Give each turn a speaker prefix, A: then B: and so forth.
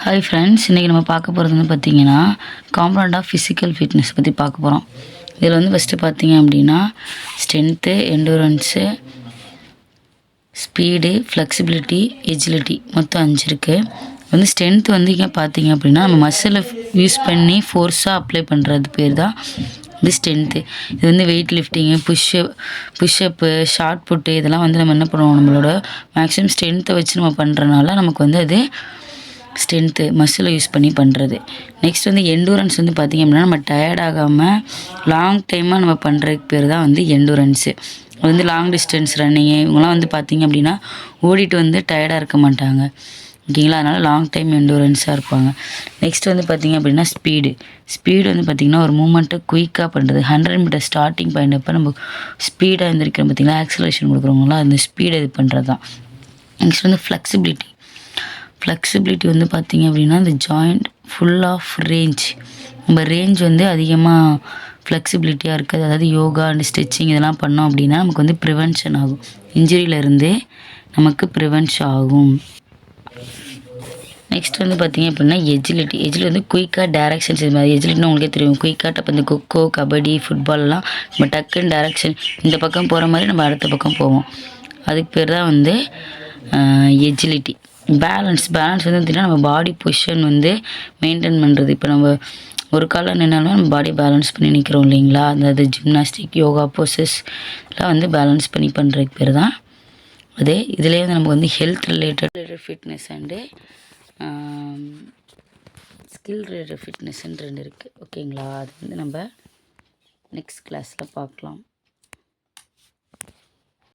A: Hi friends, இன்றைக்கி நம்ம பார்க்க போகிறது வந்து பார்த்திங்கன்னா காம்பனண்ட் ஆஃப் ஃபிசிக்கல் ஃபிட்னஸ் பற்றி பார்க்க போகிறோம். இதில் வந்து ஃபஸ்ட்டு பார்த்திங்க அப்படின்னா ஸ்ட்ரென்த்து, எண்டூரன்ஸு, ஸ்பீடு, ஃப்ளெக்சிபிலிட்டி, எஜிலிட்டி மொத்தம் 5 இருக்குது. வந்து ஸ்ட்ரென்த் வந்து இங்கே பார்த்திங்க அப்படின்னா நம்ம மசிலை யூஸ் பண்ணி ஃபோர்ஸாக அப்ளை பண்ணுறது பேர் தான் இது ஸ்ட்ரென்த்து. இது வந்து வெயிட் லிஃப்டிங்கு, புஷ்அப்பு, ஷார்ட் புட்டு இதெல்லாம் வந்து நம்ம என்ன பண்ணுவோம், நம்மளோட மேக்ஸிமம் ஸ்ட்ரென்த்தை வச்சு நம்ம பண்ணுறனால நமக்கு வந்து அது ஸ்ட்ரென்த்து மசிலை யூஸ் பண்ணி பண்ணுறது. நெக்ஸ்ட் வந்து எண்டூரன்ஸ் வந்து பார்த்திங்க அப்படின்னா நம்ம டயர்ட் ஆகாமல் லாங் டைமாக நம்ம பண்ணுறதுக்கு பேர் தான் வந்து எண்டூரன்ஸு. அது வந்து லாங் டிஸ்டன்ஸ் ரன்னிங்கு இவங்களாம் வந்து பார்த்திங்க அப்படின்னா ஓடிட்டு வந்து டயர்டாக இருக்க மாட்டாங்க, ஓகேங்களா. அதனால் லாங் டைம் எண்டூரன்ஸாக இருப்பாங்க. நெக்ஸ்ட் வந்து பார்த்திங்க அப்படின்னா ஸ்பீடு வந்து பார்த்திங்கன்னா ஒரு மூமெண்ட்டை குயிக்காக பண்ணுறது. 100 மீட்டர் ஸ்டார்டிங் பாயிண்ட் அப்போ நம்ம ஸ்பீடாக எழுந்திரிக்கிறோம் பார்த்திங்களா, ஆக்சலேஷன் கொடுக்குறவங்களாம் அந்த ஸ்பீடை இது பண்ணுறது தான். நெக்ஸ்ட் வந்து ஃப்ளெக்சிபிலிட்டி வந்து பார்த்திங்க அப்படின்னா இந்த ஜாயிண்ட் ஃபுல் ஆஃப் ரேஞ்ச். நம்ம ரேஞ்ச் வந்து அதிகமாக ஃப்ளெக்சிபிலிட்டியாக இருக்குது. அதாவது யோகா அண்ட் ஸ்ட்ரெச்சிங் இதெல்லாம் பண்ணோம் அப்படின்னா நமக்கு வந்து ப்ரிவென்ஷன் ஆகும், இன்ஜுரியிலேருந்தே நமக்கு ப்ரிவென்ஷன் ஆகும். நெக்ஸ்ட் வந்து பார்த்திங்க அப்படின்னா எஜிலிட்டி வந்து குயிக்காக டேரக்ஷன்ஸ். இது மாதிரி எஜிலிட்டின்னு உங்களுக்கே தெரியும், குயிக்காக இப்போ இந்த கொக்கோ, கபடி, ஃபுட்பால்லாம் நம்ம டக்குன்னு டேரக்ஷன் இந்த பக்கம் போகிற மாதிரி நம்ம அடுத்த பக்கம் போவோம். அதுக்கு பேர் தான் வந்து எஜிலிட்டி. பேலன்ஸ் வந்து பார்த்திங்கன்னா நம்ம பாடி பொசிஷன் வந்து மெயின்டைன் பண்ணுறது. இப்போ நம்ம ஒரு காலம் நின்னாலும் நம்ம பாடி பேலன்ஸ் பண்ணி நிற்கிறோம் இல்லைங்களா, அந்த ஜிம்னாஸ்டிக், யோகா போசஸ் எல்லாம் வந்து பேலன்ஸ் பண்ணி பண்ணுறதுக்கு பேர் தான் அதே. இதுலேயே வந்து நமக்கு வந்து health related fitness and skill related ஃபிட்னஸ்ன்னு 2 இருக்குது, ஓகேங்களா. அது வந்து நம்ம நெக்ஸ்ட் கிளாஸில் பார்க்கலாம்.